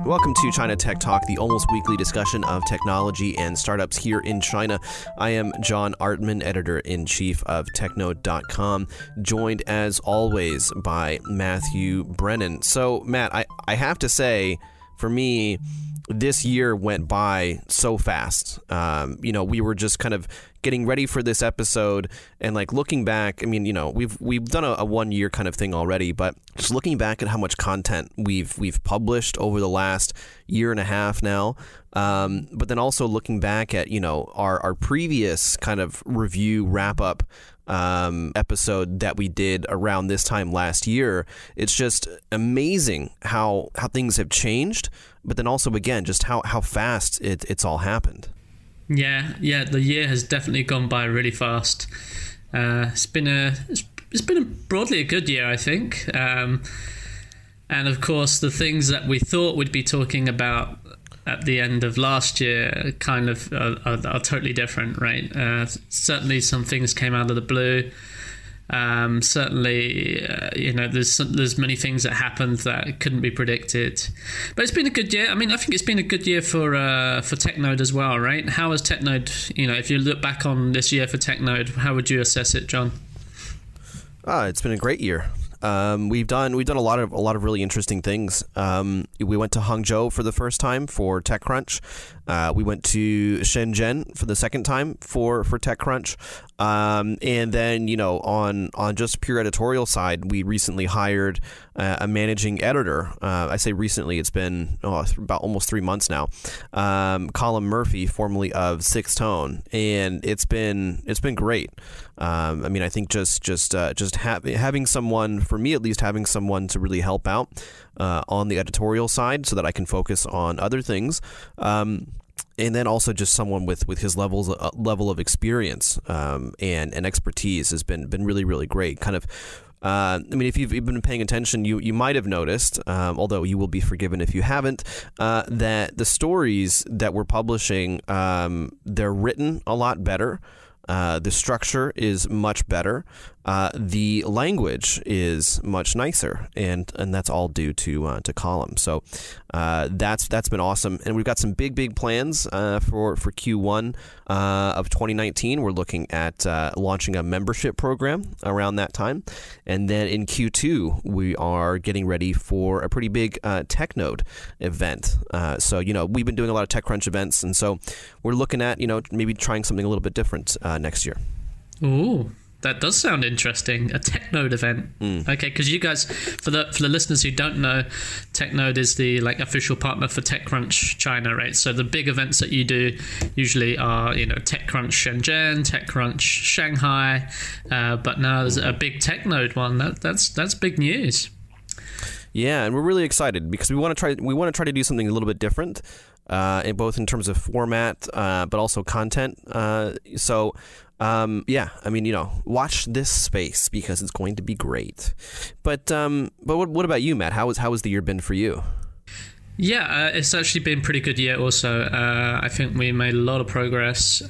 Welcome to China Tech Talk, the almost weekly discussion of technology and startups here in China. I am John Artman, editor-in-chief of Technode.com, joined as always by Matthew Brennan. So, Matt, I have to say, for me, this year went by so fast. We were just kind of getting ready for this episode and like looking back. I mean, we've done a 1 year kind of thing already, but just looking back at how much content we've published over the last year and a half now. But then also looking back at, our previous kind of review wrap up episode that we did around this time last year. It's just amazing how things have changed, but then also again just how fast it's all happened. Yeah, the year has definitely gone by really fast. It's been broadly a good year, I think. And of course, the things that we thought we'd be talking about at the end of last year kind of are totally different, right? Certainly some things came out of the blue. There's many things that happened that couldn't be predicted, but it's been a good year. I mean, I think it's been a good year for Technode as well, right? How has Technode, if you look back on this year for Technode, how would you assess it, John? It's been a great year. We've done a lot of really interesting things. We went to Hangzhou for the first time for TechCrunch. We went to Shenzhen for the second time for TechCrunch. And then, on just pure editorial side, we recently hired a managing editor. I say recently, it's been about almost 3 months now. Colin Murphy, formerly of Sixth Tone, and it's been great. I think just having someone, for me at least, having someone to really help out on the editorial side, so that I can focus on other things. And then also just someone with his level of experience and expertise has been really, really great. Kind of, if you've been paying attention, you might have noticed, although you will be forgiven if you haven't, that the stories that we're publishing, they're written a lot better. The structure is much better. The language is much nicer, and that's all due to Column. So that's been awesome, and we've got some big plans for Q1 of 2019. We're looking at launching a membership program around that time, and then in Q2 we are getting ready for a pretty big Technode event. So we've been doing a lot of TechCrunch events, and so we're looking at maybe trying something a little bit different next year. Ooh. That does sound interesting. A Technode event. Okay, because you guys, for the listeners who don't know, Technode is the official partner for TechCrunch China, right? So the big events that you do usually are TechCrunch Shenzhen, TechCrunch Shanghai, but now there's a big Technode one. That's big news. Yeah, and we're really excited because we want to try to do something a little bit different, both in terms of format, but also content. Watch this space because it's going to be great. But what about you, Matt? How has the year been for you? Yeah, it's actually been a pretty good year also. I think we made a lot of progress.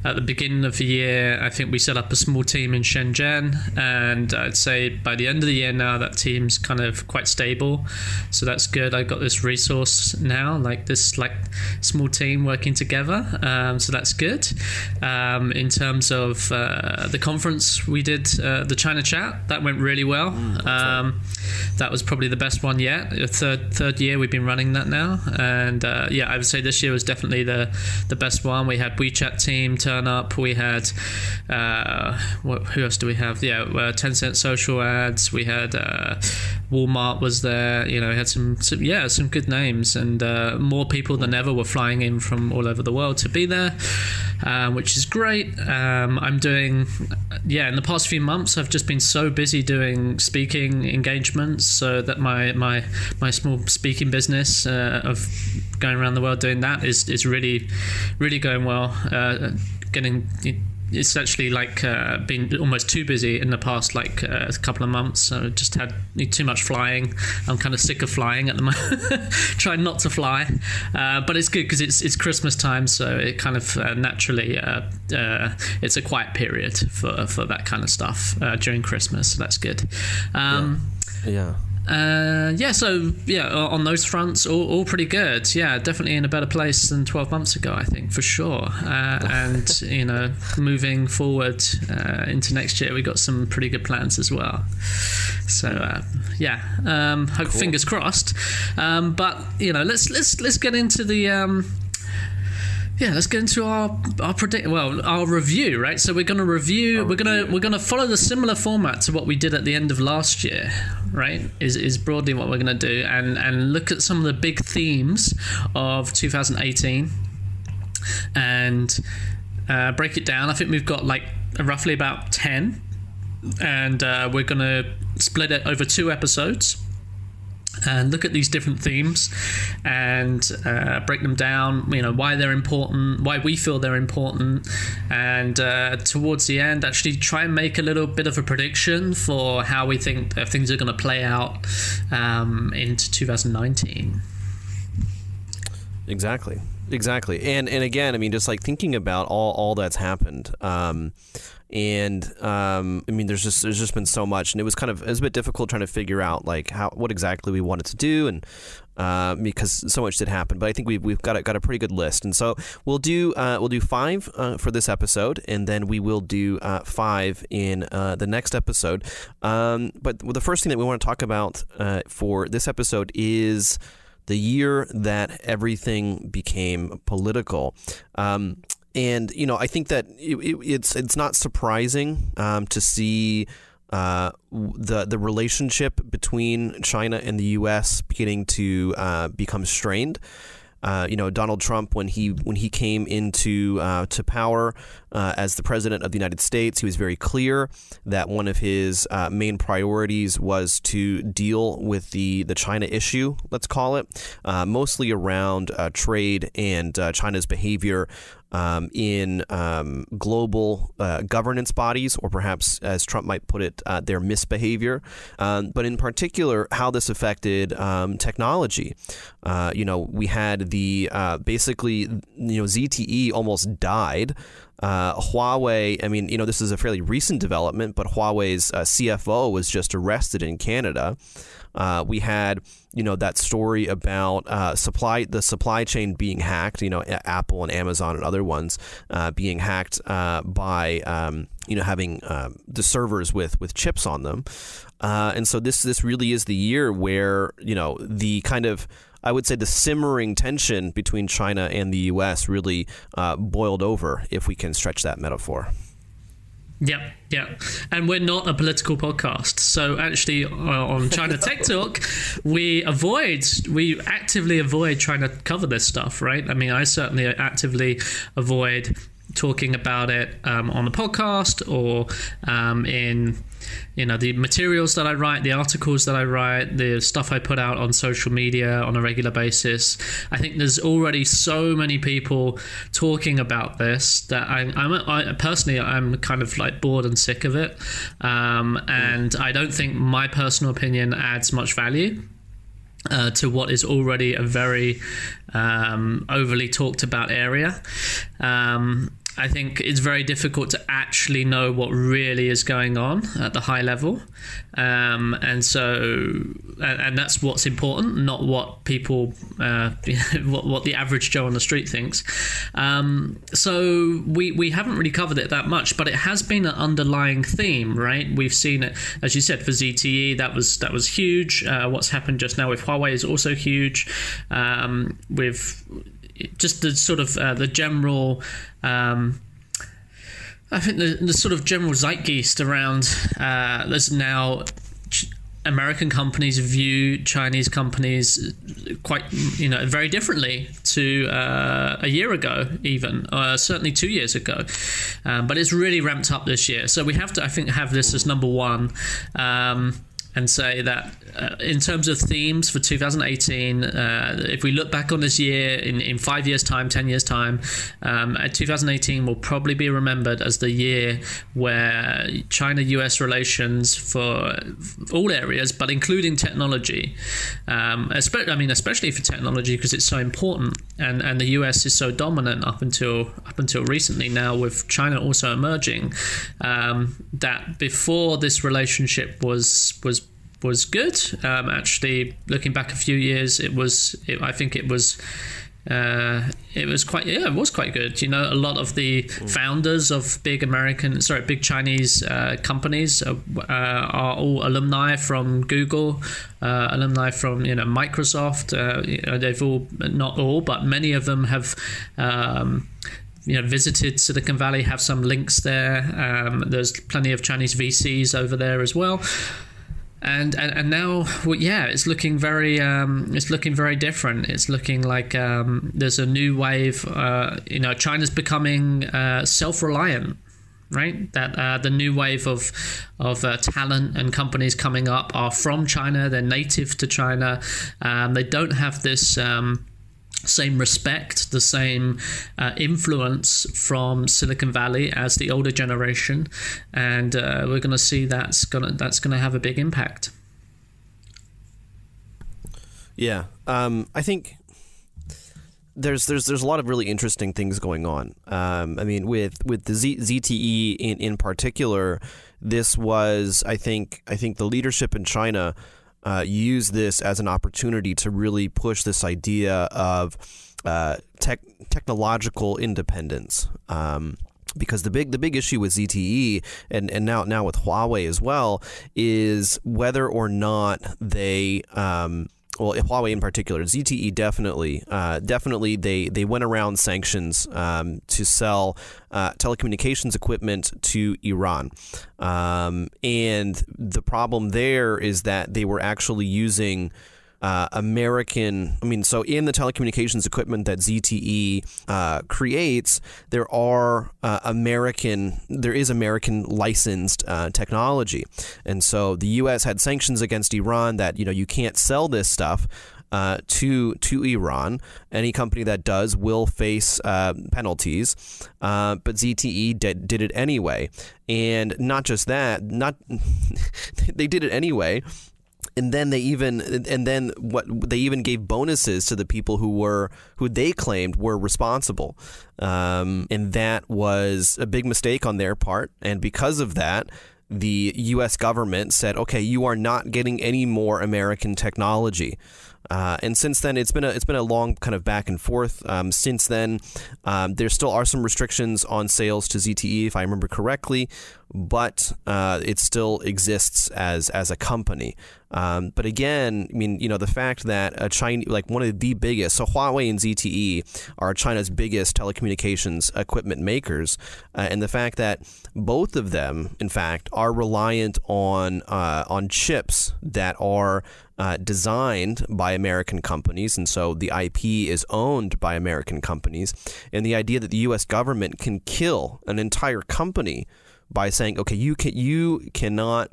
At the beginning of the year, I think we set up a small team in Shenzhen, and I'd say by the end of the year now, that team's kind of quite stable. So that's good. I got this resource now, this small team working together. So that's good. In terms of the conference we did, the China Chat, that went really well. That was probably the best one yet. Third year we've been running that now, and I would say this year was definitely the best one. We had WeChat team turn up. We had who else do we have? Tencent social ads. We had Walmart was there. We had some good names, and more people than ever were flying in from all over the world to be there, which is great. I'm doing in the past few months I've just been so busy doing speaking engagements, so that my small speaking business of going around the world doing that is really going well. It's actually been almost too busy in the past a couple of months. So just had too much flying. I'm kind of sick of flying at the moment. Trying not to fly, but it's good because it's Christmas time, so it kind of naturally it's a quiet period for that kind of stuff during Christmas. So that's good. Yeah. On those fronts, all pretty good. Yeah, definitely in a better place than 12 months ago, I think, for sure. And, moving forward into next year, we got some pretty good plans as well. So, hope fingers crossed. But, let's get into the... let's get into our review, right? So we're going to review. We're going to follow the similar format to what we did at the end of last year, right? Is broadly what we're going to do, and look at some of the big themes of 2018, and break it down. I think we've got roughly about 10, and we're going to split it over 2 episodes. And look at these different themes and break them down, why they're important, why we feel they're important, and towards the end actually try and make a little bit of a prediction for how we think things are going to play out into 2019. Exactly. And again, just thinking about all that's happened, there's just been so much, and it was a bit difficult trying to figure out what exactly we wanted to do, and because so much did happen. But I think we've got a pretty good list, and so we'll do 5 for this episode, and then we will do 5 in the next episode. But the first thing that we want to talk about for this episode is the year that everything became political. And I think that it's not surprising to see the relationship between China and the U.S. beginning to become strained. Donald Trump, when he came into to power as the president of the United States, he was very clear that one of his main priorities was to deal with the China issue, let's call it, mostly around trade and China's behavior in global governance bodies, or perhaps, as Trump might put it, their misbehavior. But in particular, how this affected technology. We had the basically, ZTE almost died. Huawei, this is a fairly recent development, but Huawei's CFO was just arrested in Canada. We had, that story about the supply chain being hacked, Apple and Amazon and other ones being hacked by, having the servers with chips on them. And so this really is the year where, the kind of, I would say, the simmering tension between China and the U.S. really boiled over, if we can stretch that metaphor. Yeah. And we're not a political podcast. So actually on China Tech Talk, we actively avoid trying to cover this stuff, right? I certainly actively avoid talking about it on the podcast or in the materials that I write, the articles that I write, the stuff I put out on social media on a regular basis. I think there's already so many people talking about this that I personally, I'm kind of bored and sick of it. And I don't think my personal opinion adds much value to what is already a very overly talked about area. I think it's very difficult to actually know what really is going on at the high level. And that's what's important, not what people, what the average Joe on the street thinks. So we haven't really covered it that much, but it has been an underlying theme, right? We've seen it, as you said, for ZTE, that was huge. What's happened just now with Huawei is also huge. With just the sort of the general, I think the sort of general zeitgeist around there's now American companies view Chinese companies quite, very differently to a year ago, even certainly 2 years ago. But it's really ramped up this year. So we have to, I think, have this as number one. And say that in terms of themes for 2018, if we look back on this year in 5 years' time, 10 years' time, 2018 will probably be remembered as the year where China-US relations for all areas, but including technology, especially for technology because it's so important, and the US is so dominant up until recently now, with China also emerging, that before this relationship was was good. Actually, looking back a few years, I think it was quite good. A lot of the founders of big Chinese companies are all alumni from Google, alumni from Microsoft. They've all, not all, but many of them have visited Silicon Valley, have some links there. There's plenty of Chinese VCs over there as well. And now, it's looking very different. It's looking like there's a new wave. China's becoming self-reliant, right? That the new wave of talent and companies coming up are from China. They're native to China. They don't have this same respect, the same influence from Silicon Valley as the older generation, and we're going to see that's going to have a big impact. Yeah, I think there's a lot of really interesting things going on. With the ZTE in particular, this was I think the leadership in China use this as an opportunity to really push this idea of technological independence. Because the big issue with ZTE and now with Huawei as well is whether or not they Huawei in particular, ZTE definitely they went around sanctions to sell telecommunications equipment to Iran. And the problem there is that they were actually using American. So in the telecommunications equipment that ZTE creates, there is American licensed technology, and so the U.S. had sanctions against Iran that you can't sell this stuff to Iran. Any company that does will face penalties, but ZTE did it anyway, and not just that, they did it anyway. And then they even gave bonuses to the people who they claimed were responsible, and that was a big mistake on their part. And because of that, the U.S. government said, "Okay, you are not getting any more American technology." And since then, it's been a long kind of back and forth. Since then, there still are some restrictions on sales to ZTE, if I remember correctly, but it still exists as a company. But again, the fact that one of the biggest, so Huawei and ZTE are China's biggest telecommunications equipment makers, and the fact that both of them, in fact, are reliant on chips that are designed by American companies, and so the IP is owned by American companies, and the idea that the U.S. government can kill an entire company by saying, okay, you cannot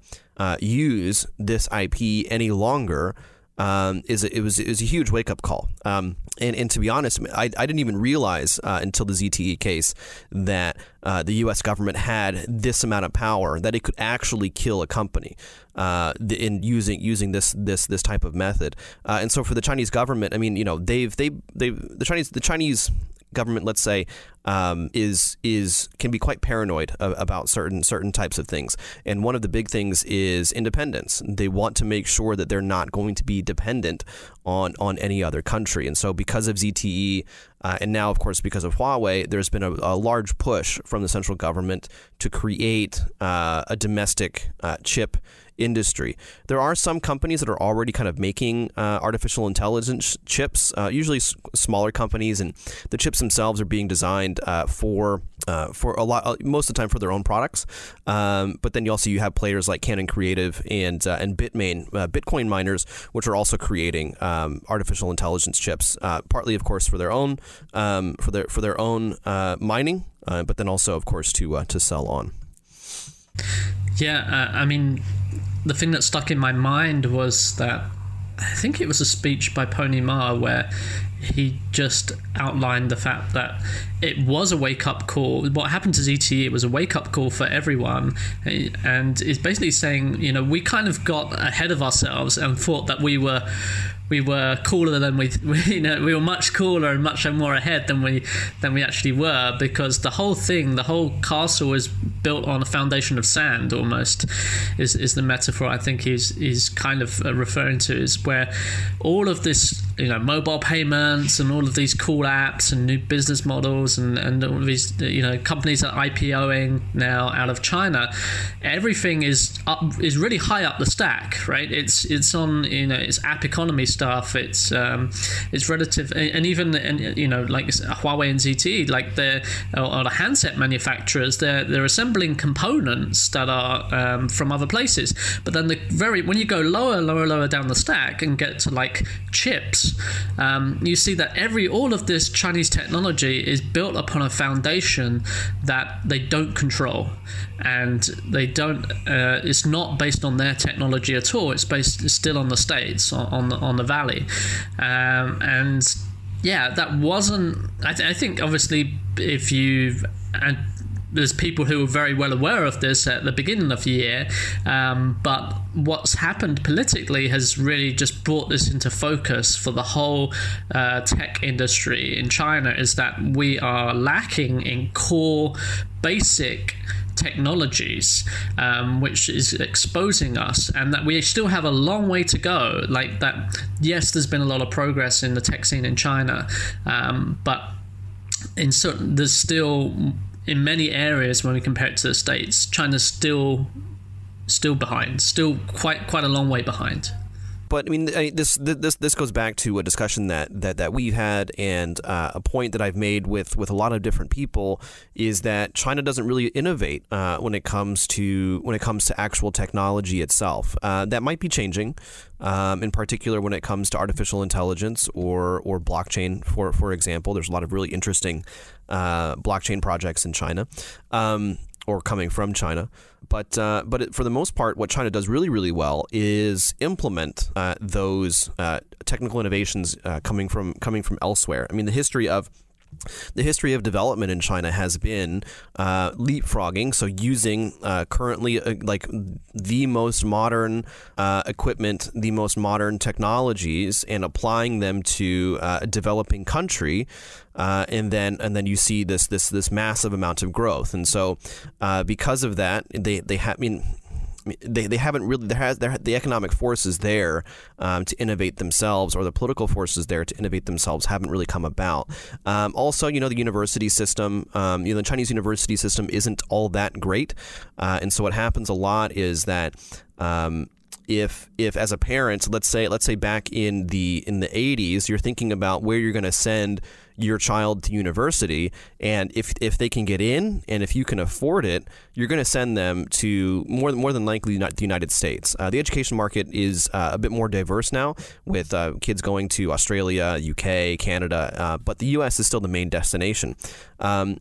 use this IP any longer, it was a huge wake up call. And to be honest, I didn't even realize until the ZTE case that the U.S. government had this amount of power that it could actually kill a company in using this type of method. And so for the Chinese government, the Chinese government, let's say, can be quite paranoid about certain types of things, and one of the big things is independence. They want to make sure that they're not going to be dependent on any other country, and so because of ZTE and now, of course, because of Huawei, there's been a large push from the central government to create a domestic chip industry. There are some companies that are already kind of making artificial intelligence chips, usually smaller companies, and the chips themselves are being designed for a lot, most of the time for their own products. But then you have players like Canon Creative and Bitcoin miners, which are also creating artificial intelligence chips, partly, of course, for their own mining, but then also, of course, to sell on. Yeah, the thing that stuck in my mind was that I think it was a speech by Pony Ma where he just outlined the fact that it was a wake-up call. What happened to ZTE, it was a wake-up call for everyone, and is basically saying, we kind of got ahead of ourselves and thought that we were we were cooler than we were much cooler and much more ahead than we actually were, because the whole castle is built on a foundation of sand almost, is the metaphor I think he's kind of referring to, is where all of this, mobile payments and all of these cool apps and new business models and all of these, companies are IPOing now out of China. Everything is really high up the stack, right? It's on, it's app economy stuff. It's relative, and even like Huawei and ZTE, like or the handset manufacturers, they're assembling components that are from other places. But then when you go lower down the stack and get to like chips, you see that all of this Chinese technology is built upon a foundation that they don't control, and they don't. It's not based on their technology at all. It's still on the States, on the Valley, and yeah, that wasn't. I think obviously there's people who were very well aware of this at the beginning of the year, but what's happened politically has really just brought this into focus for the whole tech industry in China, is that we are lacking in core basic technologies, which is exposing us, and that we still have a long way to go. Like that, yes, there's been a lot of progress in the tech scene in China, but there's still, in many areas when we compare it to the States, China's still behind, still quite a long way behind. But I mean, this goes back to a discussion that we've had, and a point that I've made with a lot of different people, is that China doesn't really innovate when it comes to actual technology itself. That might be changing, in particular when it comes to artificial intelligence or blockchain. For example, there's a lot of really interesting blockchain projects in China. Or coming from China, but for the most part, what China does really, really well is implement those technical innovations coming from elsewhere. I mean, the history of development in China has been leapfrogging, so using currently like the most modern equipment, the most modern technologies, and applying them to a developing country, and then you see this massive amount of growth. And so because of that, they haven't really, the economic forces there to innovate themselves, or the political forces there to innovate themselves, haven't really come about. Also, the university system, the Chinese university system isn't all that great, and so what happens a lot is that if as a parent, let's say back in the 80s, you're thinking about where you're going to send your child to university, and if they can get in, and if you can afford it, you're going to send them to more than likely not the United States. The education market is a bit more diverse now, with kids going to Australia, UK, Canada, but the US is still the main destination. And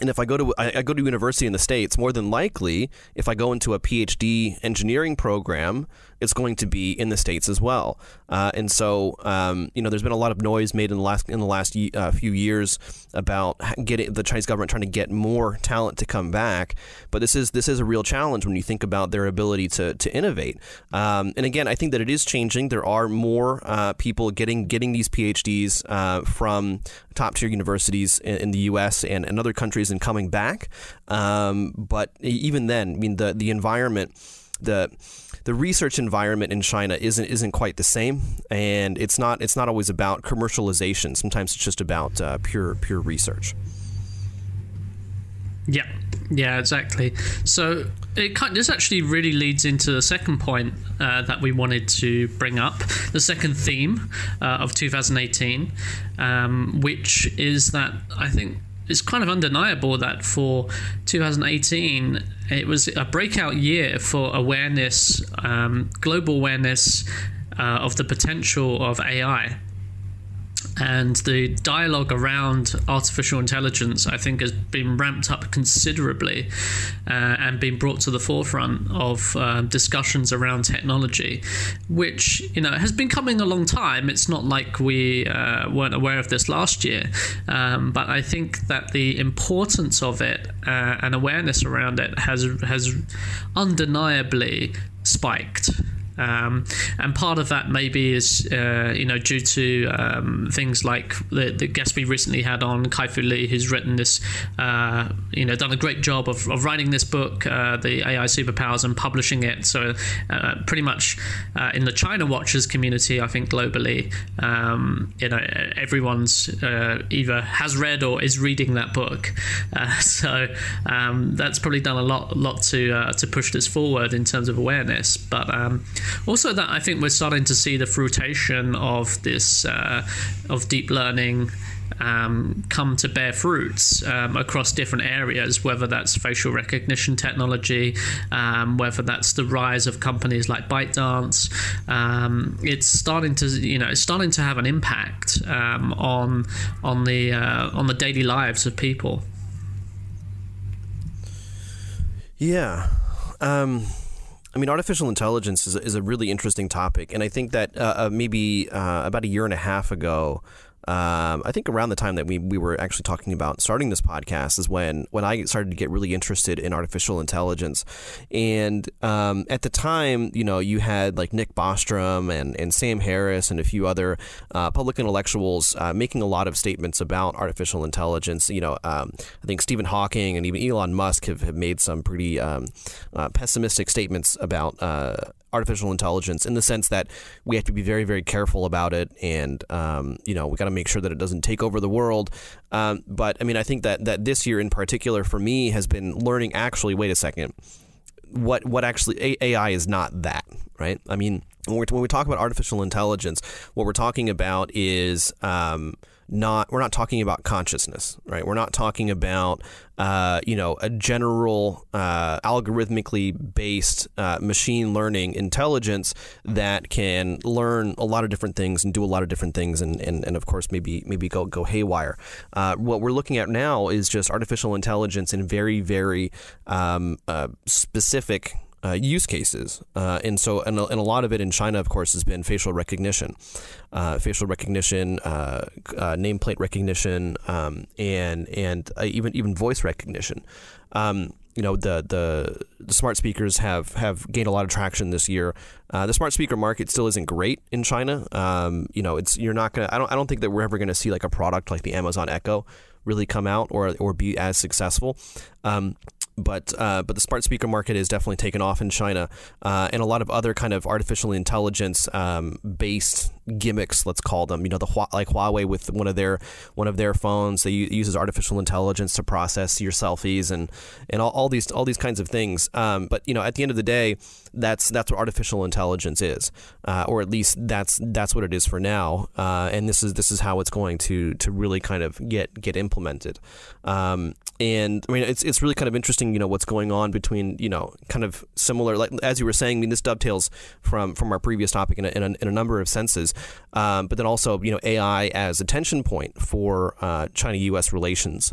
if I go to university in the States, more than likely, if I go into a PhD engineering program, it's going to be in the States as well. And so, there's been a lot of noise made in the last few years about getting the Chinese government trying to get more talent to come back. But this is a real challenge when you think about their ability to innovate. And again, I think that it is changing. There are more people getting these PhDs from top tier universities in the U.S. and other countries and coming back. But even then, I mean, the environment, the research environment in China isn't quite the same, and it's not always about commercialization. Sometimes it's just about pure research. Yeah, exactly. So this actually really leads into the second point that we wanted to bring up, the second theme of 2018, which is that I think it's kind of undeniable that for 2018, it was a breakout year for awareness, global awareness of the potential of AI. And the dialogue around artificial intelligence, I think, has been ramped up considerably and been brought to the forefront of discussions around technology, which, has been coming a long time. It's not like we weren't aware of this last year, but I think that the importance of it and awareness around it has undeniably spiked. And part of that maybe is due to things like the guest we recently had on, Kai-Fu Lee, who's written this, done a great job of writing this book, The AI Superpowers, and publishing it. So pretty much in the China Watchers community, I think globally, everyone's either has read or is reading that book. So that's probably done a lot to push this forward in terms of awareness. But also that I think we're starting to see the fruition of this of deep learning come to bear fruits across different areas, whether that's facial recognition technology, whether that's the rise of companies like Bytedance. It's starting to have an impact on the daily lives of people. Yeah. Artificial intelligence is a really interesting topic, and I think that maybe about a year and a half ago, I think around the time that we were actually talking about starting this podcast is when I started to get really interested in artificial intelligence. And at the time, you had like Nick Bostrom and Sam Harris and a few other public intellectuals making a lot of statements about artificial intelligence. I think Stephen Hawking and even Elon Musk have made some pretty pessimistic statements about artificial intelligence, in the sense that we have to be very, very careful about it, and we got to make sure that it doesn't take over the world. But I think that this year in particular for me has been learning, actually, wait a second, what actually AI is not that, right? When we talk about artificial intelligence, what we're talking about is we're not talking about consciousness, right? We're not talking about a general algorithmically based machine learning intelligence that can learn a lot of different things and do a lot of different things, and of course maybe go haywire. What we're looking at now is just artificial intelligence in very, very specific use cases, and a lot of it in China, of course, has been facial recognition, nameplate recognition, and even voice recognition. The smart speakers have gained a lot of traction this year. The smart speaker market still isn't great in China. You're not gonna. I don't think that we're ever gonna see like a product like the Amazon Echo really come out or be as successful. But the smart speaker market has definitely taken off in China, and a lot of other kind of artificial intelligence based gimmicks, let's call them. Like Huawei with one of their phones, they uses artificial intelligence to process your selfies and all these kinds of things. But at the end of the day, that's what artificial intelligence is, or at least that's what it is for now. And this is how it's going to really kind of get implemented. And it's really kind of interesting, what's going on between, kind of similar, like as you were saying. This dovetails from our previous topic in a number of senses. But then also, AI as a tension point for China-U.S. relations.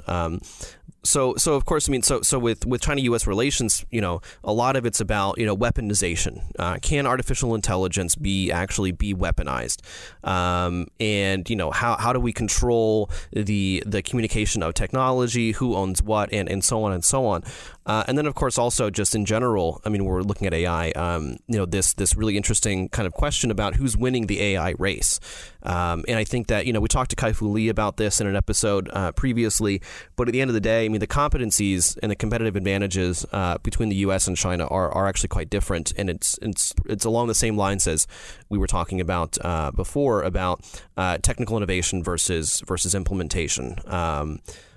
So of course, so with China-U.S. relations, a lot of it's about, weaponization. Can artificial intelligence actually be weaponized? And how do we control the communication of technology? Who owns what? And so on and so on. And then of course also just in general, we're looking at AI. This really interesting kind of question about who's winning the AI race. And I think that we talked to Kai-Fu Lee about this in an episode previously. But at the end of the day, the competencies and the competitive advantages between the U.S. and China are actually quite different, and it's along the same lines as we were talking about before about technical innovation versus implementation.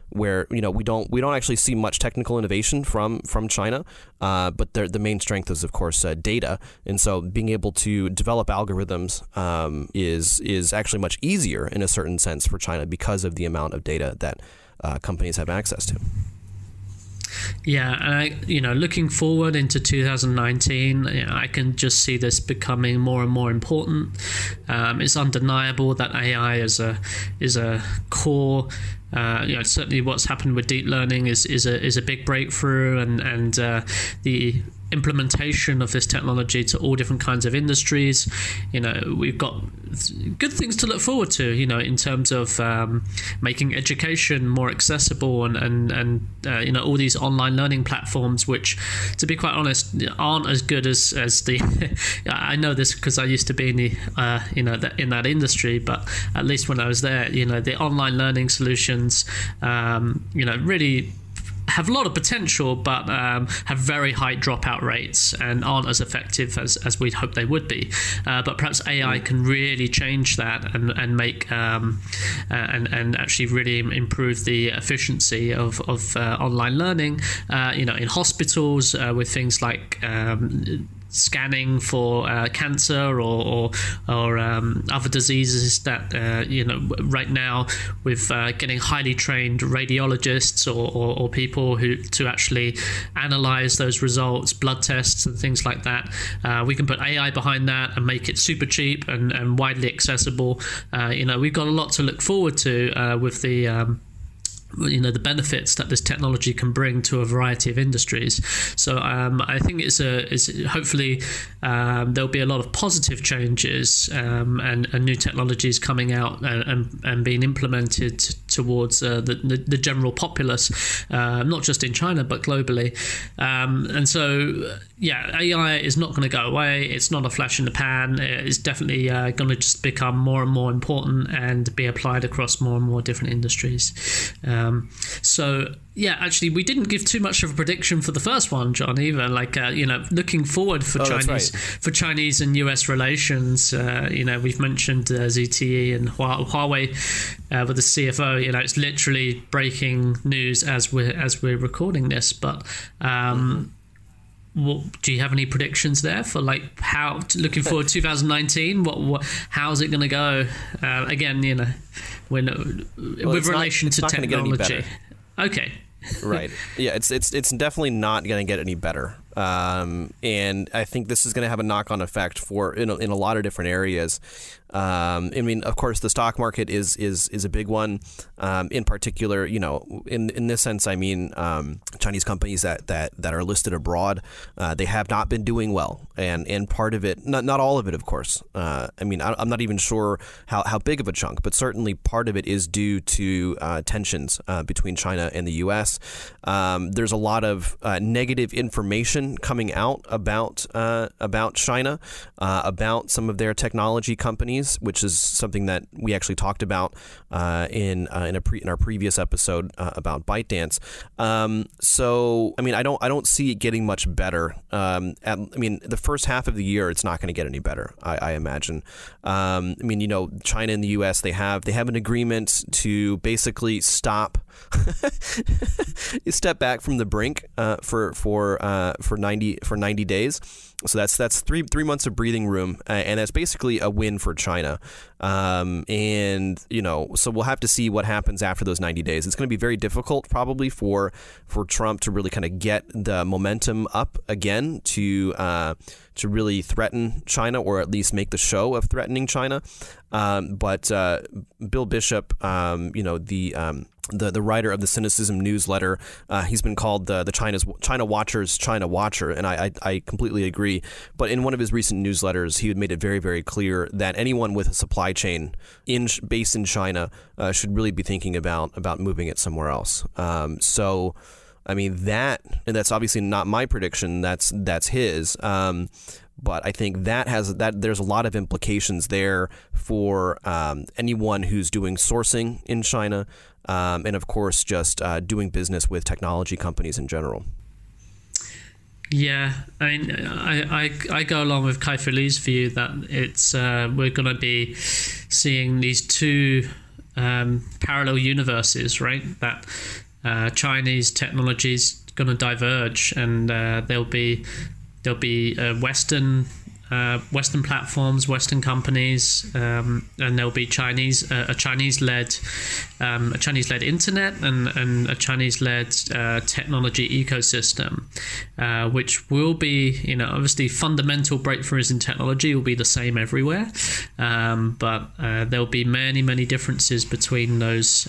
Where we don't actually see much technical innovation from China, but the main strength is of course data, and so being able to develop algorithms is actually much easier in a certain sense for China because of the amount of data that companies have access to. Yeah, and looking forward into 2019, I can just see this becoming more and more important. It's undeniable that AI is a core. Certainly what's happened with deep learning is a big breakthrough, and the implementation of this technology to all different kinds of industries. We've got good things to look forward to, in terms of making education more accessible and all these online learning platforms, which, to be quite honest, aren't as good as the I know this because I used to be in the in that industry, but at least when I was there, the online learning solutions really have a lot of potential, but have very high dropout rates and aren't as effective as we'd hope they would be. But perhaps AI can really change that and make and actually really improve the efficiency of online learning. In hospitals with things like scanning for cancer or other diseases that right now with getting highly trained radiologists or people who to actually analyze those results, blood tests and things like that. We can put AI behind that and make it super cheap and widely accessible. We've got a lot to look forward to with the benefits that this technology can bring to a variety of industries. So I think it's hopefully there'll be a lot of positive changes and new technologies coming out and being implemented towards the general populace, not just in China but globally. And so AI is not going to go away. It's not a flash in the pan. It's definitely going to just become more and more important and be applied across more and more different industries. Actually, we didn't give too much of a prediction for the first one, John, either. Looking forward for Chinese and US relations. We've mentioned ZTE and Huawei with the CFO. It's literally breaking news as we're recording this. But do you have any predictions there for how looking forward 2019? How's it going to go? Again, with relation to technology. Okay. Right. Yeah, it's definitely not going to get any better. And I think this is going to have a knock-on effect in a lot of different areas. Of course, the stock market is a big one. In particular, in this sense, Chinese companies that are listed abroad, they have not been doing well, and part of it, not all of it, of course. I'm not even sure how big of a chunk, but certainly part of it is due to tensions between China and the U.S. There's a lot of negative information coming out about China, about some of their technology companies, which is something that we actually talked about in our previous episode about Bytedance. I don't see it getting much better. The first half of the year, it's not going to get any better, I imagine. China and the U.S. they have an agreement to basically step back from the brink for 90 days. So that's three months of breathing room, and that's basically a win for China. So we'll have to see what happens after those 90 days. It's going to be very difficult, probably, for Trump to really kind of get the momentum up again to really threaten China, or at least make the show of threatening China. But Bill Bishop, the writer of the Cynicism newsletter, he's been called the China Watcher's China Watcher, and I completely agree. But in one of his recent newsletters, he had made it very, very clear that anyone with a supply chain based in China should really be thinking about moving it somewhere else. That's obviously not my prediction. That's his. But I think there's a lot of implications there for anyone who's doing sourcing in China, and of course just doing business with technology companies in general. Yeah, I go along with Kai-Fu Lee's view that it's we're going to be seeing these two parallel universes, right? That Chinese technology is going to diverge, and there'll be Western Western platforms, Western companies, and there'll be a Chinese-led internet and a Chinese-led technology ecosystem, which will be, obviously fundamental breakthroughs in technology will be the same everywhere, but there'll be many differences between those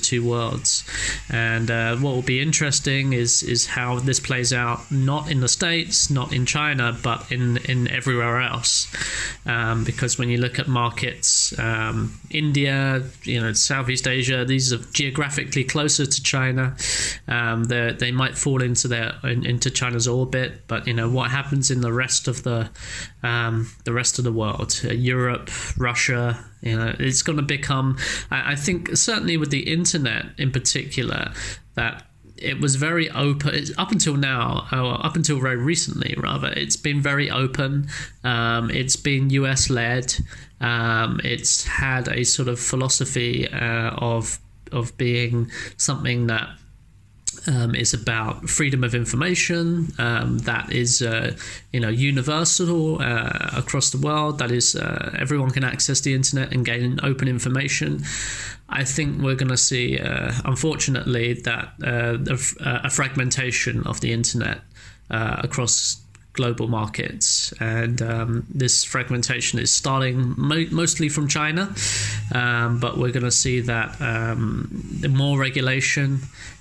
two worlds. And what will be interesting is how this plays out, not in the States, not in China, but in everywhere else, because when you look at markets, India, Southeast Asia, these are geographically closer to China. They might fall into China's orbit, but what happens in the rest of the world, Europe, Russia, it's going to become, I think certainly with the internet in particular, that it was very open up until now, or up until very recently rather. It's been very open. It's been US led. It's had a sort of philosophy of being something that is about freedom of information, that is universal across the world. That is everyone can access the internet and gain open information. I think we're going to see, unfortunately, that a fragmentation of the internet across global markets, and this fragmentation is starting mostly from China, but we're going to see that more regulation.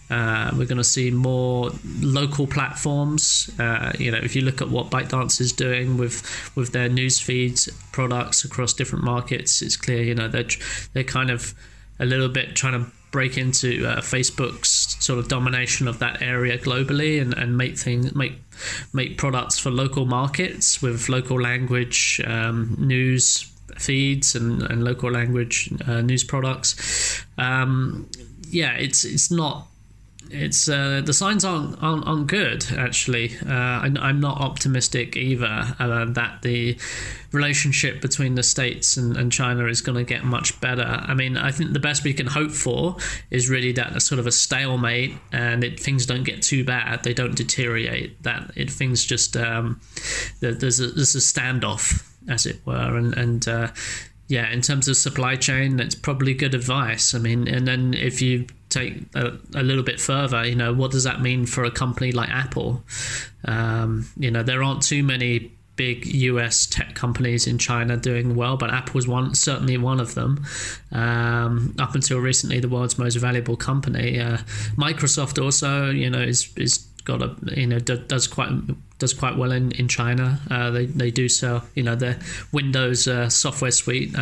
We're going to see more local platforms. If you look at what Bytedance is doing with their news feeds products across different markets, it's clear they're kind of a little bit trying to break into Facebook's sort of domination of that area globally, and make products for local markets with local language news feeds and local language news products. It's not. It's the signs aren't good, actually. I'm not optimistic either that the relationship between the States and China is going to get much better. I mean, I think the best we can hope for is really that a sort of a stalemate, and things don't get too bad, they don't deteriorate. Things just there's a standoff, as it were, and in terms of supply chain, that's probably good advice. I mean, and then if you take a little bit further, what does that mean for a company like Apple? There aren't too many big US tech companies in China doing well, but Apple was certainly one of them. Up until recently, the world's most valuable company. Microsoft also, is got does quite well in China. They do sell, their Windows software suite,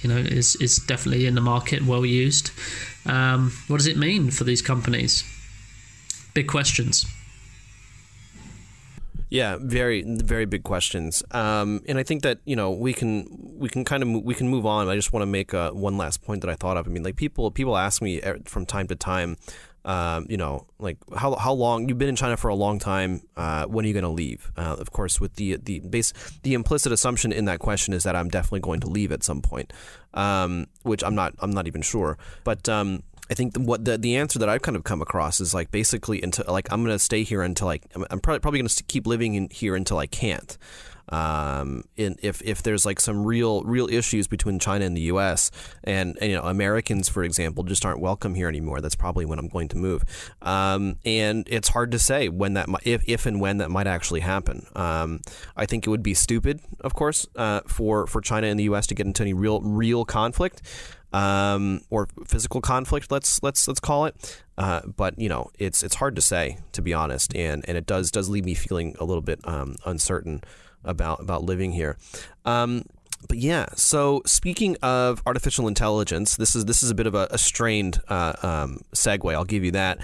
is definitely in the market, well used. What does it mean for these companies? Big questions. Yeah, very, very big questions. And I think that we can move on. I just want to make one last point that I thought of. I mean, like people ask me from time to time, like how long you've been in China for a long time. When are you going to leave? Of course, with the implicit assumption in that question is that I'm definitely going to leave at some point, which I'm not even sure. But I think the answer that I've kind of come across is like basically until like I'm going to stay here until I'm probably going to keep living in here until I can't. If there's like some real issues between China and the U.S. and Americans, for example, just aren't welcome here anymore, that's probably when I'm going to move. And it's hard to say when if and when that might actually happen. I think it would be stupid, of course, for China and the U.S. to get into any real conflict. Or physical conflict, let's call it. But it's hard to say, to be honest, and it does leave me feeling a little bit uncertain about living here. But yeah, so speaking of artificial intelligence, this is a bit of a strained segue. I'll give you that.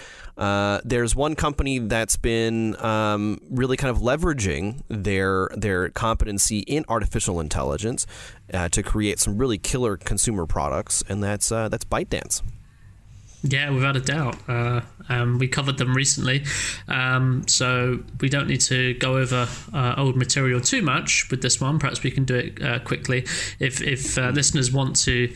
There's one company that's been really kind of leveraging their competency in artificial intelligence to create some really killer consumer products, and that's Bytedance. Yeah, without a doubt. We covered them recently, so we don't need to go over old material too much with this one. Perhaps we can do it quickly. If listeners want to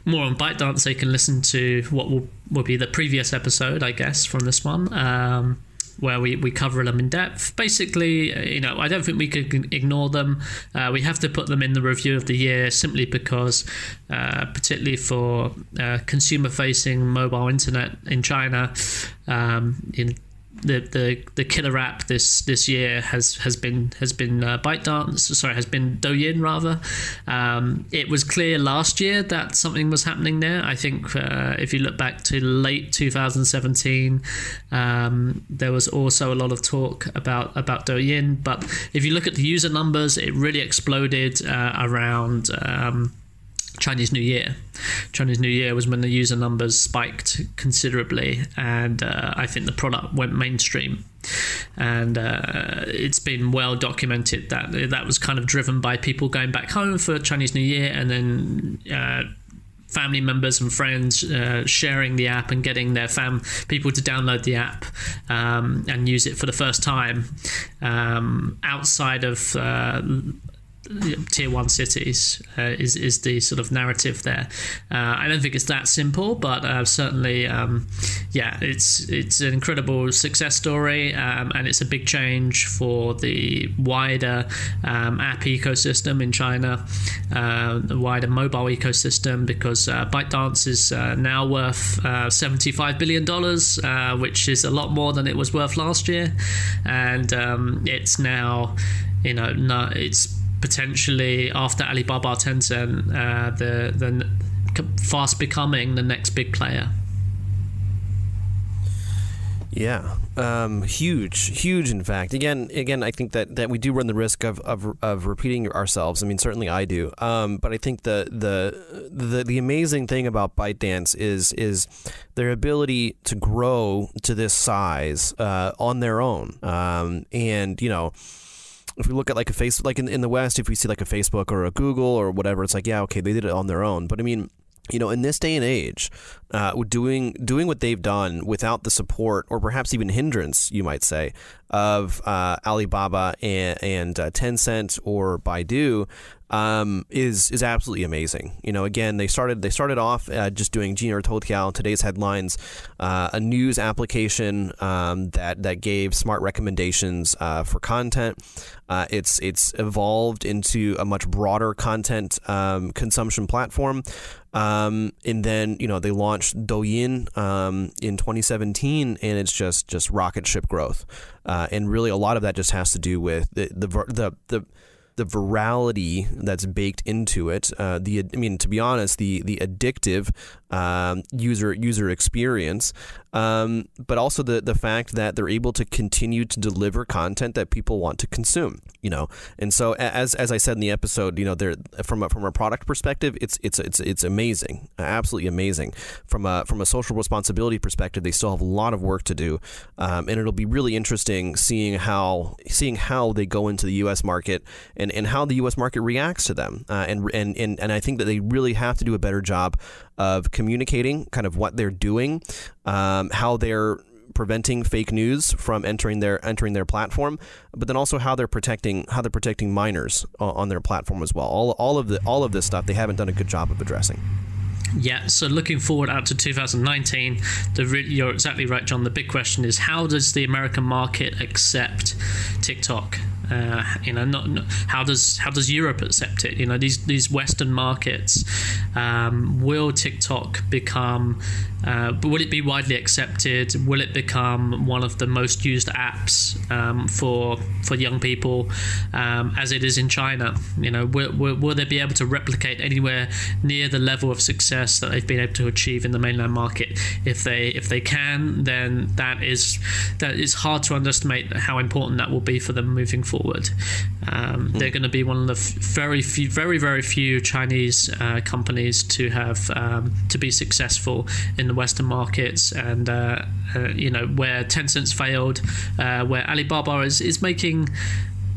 more on Bytedance, they can listen to what will be the previous episode, I guess, from this one. where we cover them in depth. Basically, I don't think we could ignore them. We have to put them in the review of the year simply because, particularly for consumer-facing mobile internet in China, the killer app this year has been Bytedance. Sorry, has been Douyin rather. It was clear last year that something was happening there. I think if you look back to late 2017, there was also a lot of talk about Douyin. But if you look at the user numbers, it really exploded around Chinese New Year. Chinese New Year was when the user numbers spiked considerably, and I think the product went mainstream. And it's been well documented that was kind of driven by people going back home for Chinese New Year, and then family members and friends sharing the app and getting their people to download the app and use it for the first time outside of tier 1 cities is the sort of narrative there. I don't think it's that simple, but certainly it's an incredible success story, and it's a big change for the wider app ecosystem in China, the wider mobile ecosystem, because ByteDance is now worth $75 billion, which is a lot more than it was worth last year, and it's now it's potentially, after Alibaba, Tencent, the fast becoming the next big player. Yeah, huge. In fact, again, I think that we do run the risk of repeating ourselves. I mean, certainly I do. But I think the amazing thing about ByteDance is their ability to grow to this size on their own, and if we look at like a Facebook, like in the West, if we see like a Facebook or a Google or whatever, it's like, yeah, okay, they did it on their own. But I mean, in this day and age, doing what they've done without the support or perhaps even hindrance, you might say, of Alibaba and Tencent or Baidu, is absolutely amazing. Again, they started off just doing Jinier Toutiao, today's headlines, a news application that gave smart recommendations for content. It's evolved into a much broader content consumption platform. And then they launched Douyin in 2017, and it's just rocket ship growth. And really, a lot of that just has to do with the virality that's baked into it. To be honest, the addictive user experience, but also the fact that they're able to continue to deliver content that people want to consume. And so as I said in the episode, they're from a product perspective, it's amazing, absolutely amazing. From a social responsibility perspective, they still have a lot of work to do, and it'll be really interesting seeing how they go into the U.S. market and how the U.S. market reacts to them. And I think that they really have to do a better job of communicating kind of what they're doing, how they're preventing fake news from entering their platform, but then also how they're protecting minors on their platform as well. All of this stuff they haven't done a good job of addressing. Yeah, so looking forward out to 2019, you're exactly right, John. The big question is, how does the American market accept TikTok? How does Europe accept it? These Western markets, will TikTok become? Will it be widely accepted? Will it become one of the most used apps for young people, as it is in China? Will they be able to replicate anywhere near the level of success that they've been able to achieve in the mainland market? If they can, then that is hard to underestimate how important that will be for them moving forward. They're going to be one of the very few Chinese companies to have to be successful in the Western markets, and where Tencent's failed, where Alibaba is making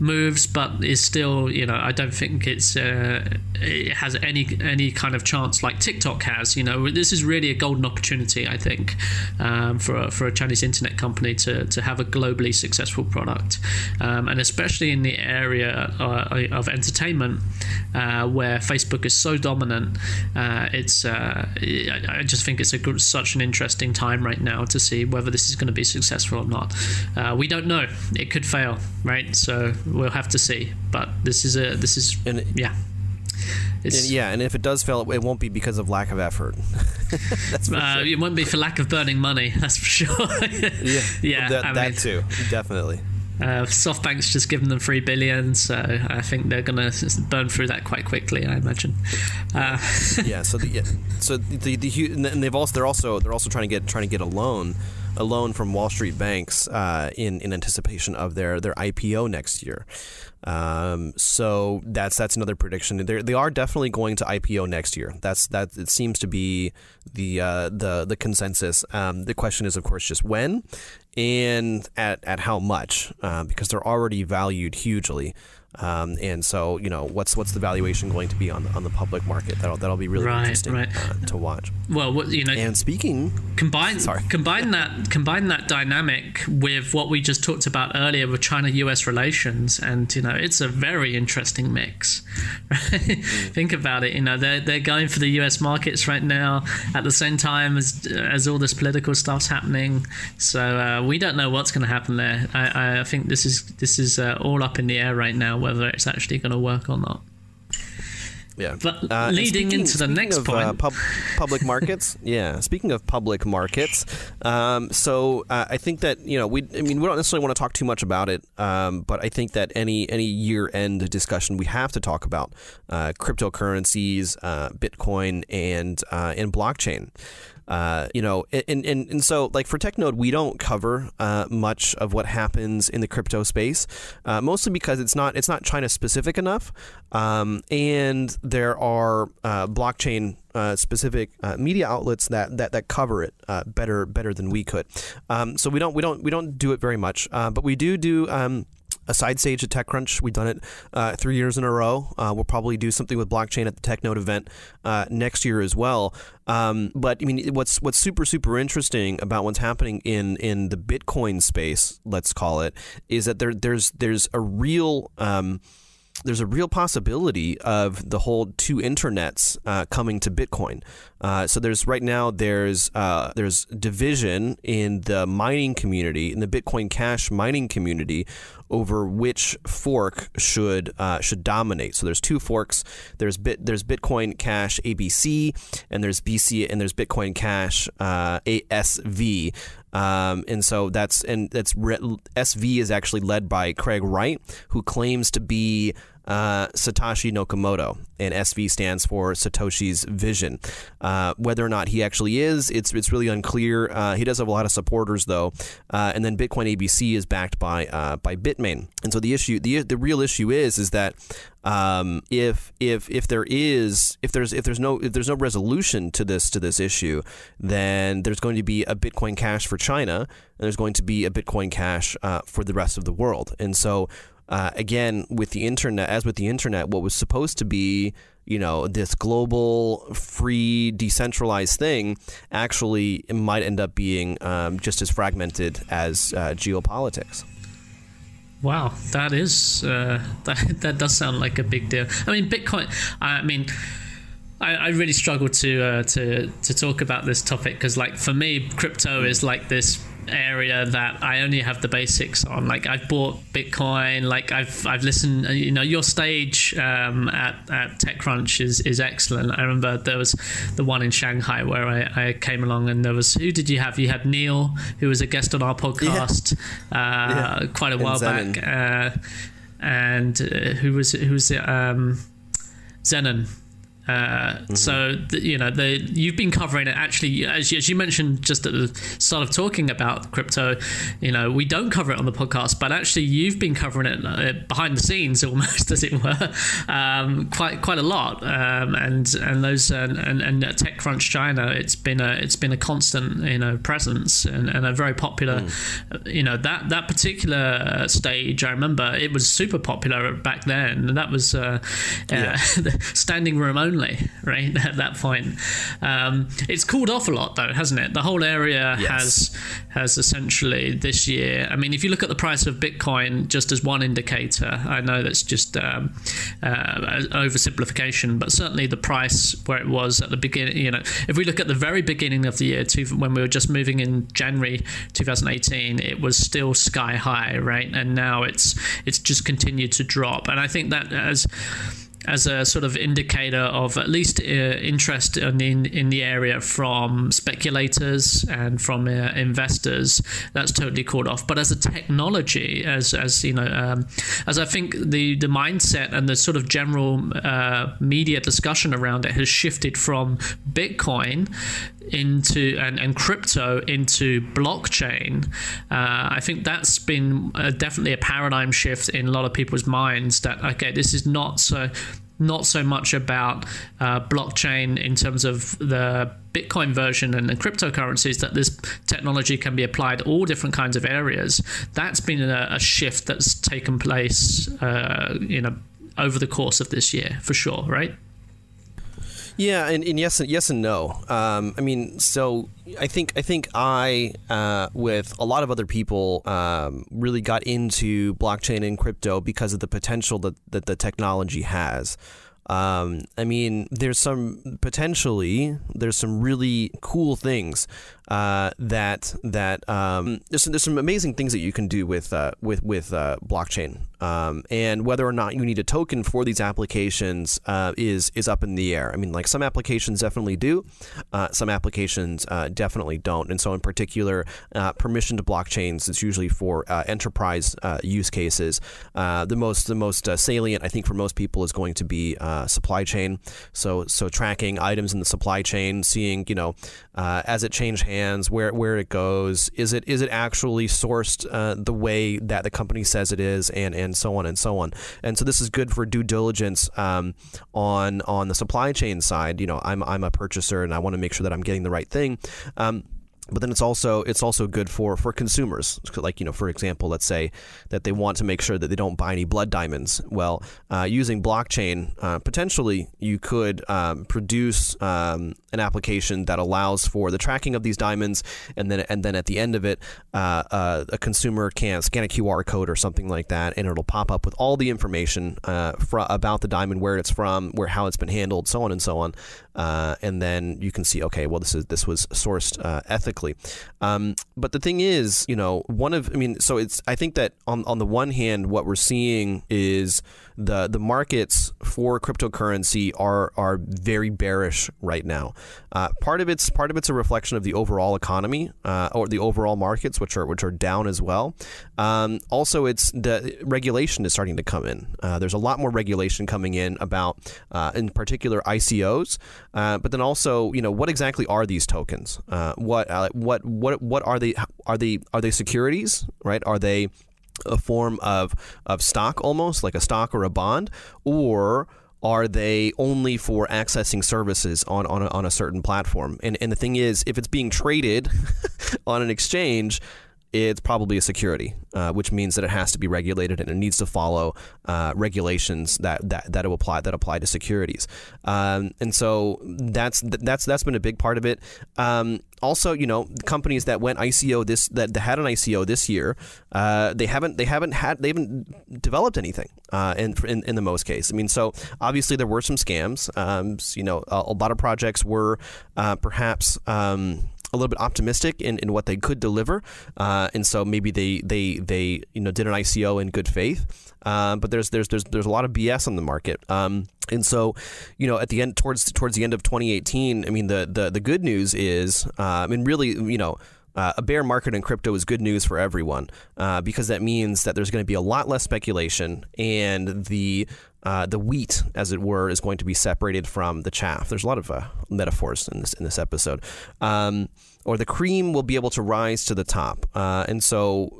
moves, but is still, I don't think it has any kind of chance like TikTok has. This is really a golden opportunity, I think, for a Chinese internet company to have a globally successful product, and especially in the area of entertainment, where Facebook is so dominant. I just think it's such an interesting time right now to see whether this is going to be successful or not. We don't know. It could fail, right? So we'll have to see. But and if it does fail, it won't be because of lack of effort. That's for sure. It won't be for lack of burning money. That's for sure. That too, definitely. SoftBank's just given them $3 billion, so I think they're gonna burn through that quite quickly, I imagine. And they're also trying to get a loan from Wall Street banks in anticipation of their IPO next year. So that's another prediction. They are definitely going to IPO next year. That it seems to be the consensus. The question is, of course, just when and at how much, because they're already valued hugely. And so, what's the valuation going to be on the public market? That'll be really interesting to watch. Well, and speaking, combine that dynamic with what we just talked about earlier with China-US relations, and it's a very interesting mix. Right? Think about it. They're going for the US markets right now at the same time as all this political stuff's happening. So we don't know what's going to happen there. I think this is all up in the air right now, whether it's actually going to work or not. Yeah. But leading into the next point, public markets. Yeah. Speaking of public markets, so I think that we don't necessarily want to talk too much about it, but I think that any year-end discussion we have to talk about cryptocurrencies, Bitcoin, and blockchain. And so like for TechNode, we don't cover much of what happens in the crypto space, mostly because it's not China specific enough, and there are blockchain specific media outlets that cover it better than we could. So we don't do it very much, but we do. A side stage at TechCrunch. We've done it 3 years in a row. We'll probably do something with blockchain at the TechNode event next year as well. But I mean, what's super interesting about what's happening in the Bitcoin space, let's call it, is that there's a real possibility of the whole two internets coming to Bitcoin. So there's division in the mining community, in the Bitcoin Cash mining community, over which fork should dominate. So there's two forks. There's Bitcoin Cash ABC, and there's Bitcoin Cash ASV. And so SV is actually led by Craig Wright, who claims to be Satoshi Nakamoto, and SV stands for Satoshi's vision. Whether or not he actually is, it's really unclear. He does have a lot of supporters though, and then Bitcoin ABC is backed by Bitmain. And so the real issue is that if there's no resolution to this issue, then there's going to be a Bitcoin Cash for China, and there's going to be a Bitcoin Cash for the rest of the world. And so again, with the internet, what was supposed to be this global, free, decentralized thing, actually it might end up being just as fragmented as geopolitics. Wow, that is that does sound like a big deal. I mean, Bitcoin. I really struggle to talk about this topic because, like, for me, crypto is like this area that I only have the basics on. Like, I've bought Bitcoin. Like, I've listened. Your stage at TechCrunch is excellent. I remember there was the one in Shanghai where I came along, and there was, who did you have? You had Neil, who was a guest on our podcast quite a while back, and who was it? Zenon. So you've been covering it actually, as you mentioned just at the start of talking about crypto. We don't cover it on the podcast, but actually you've been covering it behind the scenes almost, as it were, quite a lot. And TechCrunch China, it's been a constant presence and a very popular. That particular stage, I remember it was super popular back then. And that was standing room only, right? At that point, it's cooled off a lot, though, hasn't it? The whole area has essentially this year. I mean, if you look at the price of Bitcoin just as one indicator, I know that's just an oversimplification, but certainly the price where it was at the beginning. If we look at the very beginning of the year, when we were just moving in January 2018, it was still sky high, right? And now it's just continued to drop, and I think that as a sort of indicator of at least interest in the area from speculators and from investors, that's totally caught off. But as a technology, as I think the mindset and the sort of general media discussion around it has shifted from Bitcoin into and crypto into blockchain. I think that's been definitely a paradigm shift in a lot of people's minds, that okay, this is not so much about blockchain in terms of the Bitcoin version and the cryptocurrencies, that this technology can be applied to all different kinds of areas. That's been a shift that's taken place over the course of this year, for sure, right? Yeah, and yes and no. So I think with a lot of other people really got into blockchain and crypto because of the potential that the technology has. There's some really cool things there's some amazing things that you can do with blockchain, and whether or not you need a token for these applications is up in the air. I mean, like, some applications definitely do, some applications definitely don't. And so in particular, permissioned blockchains is usually for enterprise use cases. The most salient, I think, for most people is going to be supply chain. So tracking items in the supply chain, seeing as it changes hands, where it goes, is it actually sourced the way that the company says it is, and so on and so on. And so this is good for due diligence on the supply chain side. I'm a purchaser and I want to make sure that I'm getting the right thing. But then it's also good for consumers. Like, for example, let's say that they want to make sure that they don't buy any blood diamonds. Well, using blockchain, potentially you could produce an application that allows for the tracking of these diamonds, and then at the end of it, a consumer can scan a QR code or something like that, and it'll pop up with all the information about the diamond, where it's from, how it's been handled, so on and so on. And then you can see, okay, well, this was sourced ethically. But the thing is, I think that on the one hand, what we're seeing is the markets for cryptocurrency are very bearish right now. Part of it's a reflection of the overall economy, or the overall markets, which are down as well. Also, it's the regulation is starting to come in. There's a lot more regulation coming in about, in particular, ICOs. But then also, what exactly are these tokens? What are they? Are they securities? Right? Are they a form of stock, almost like a stock or a bond, or are they only for accessing services on a certain platform? And the thing is, if it's being traded on an exchange, it's probably a security, which means that it has to be regulated and it needs to follow regulations that apply to securities. And so that's been a big part of it. Also, companies that went ICO that had an ICO this year, they haven't developed anything in the most case. I mean, so obviously there were some scams. A lot of projects were perhaps a little bit optimistic in what they could deliver, and so maybe they did an ICO in good faith. But there's a lot of BS on the market. And so, at the end, towards the end of 2018, I mean, the good news is, a bear market in crypto is good news for everyone, because that means that there's going to be a lot less speculation, and the the wheat, as it were, is going to be separated from the chaff. There's a lot of metaphors in this episode. Or the cream will be able to rise to the top. And so,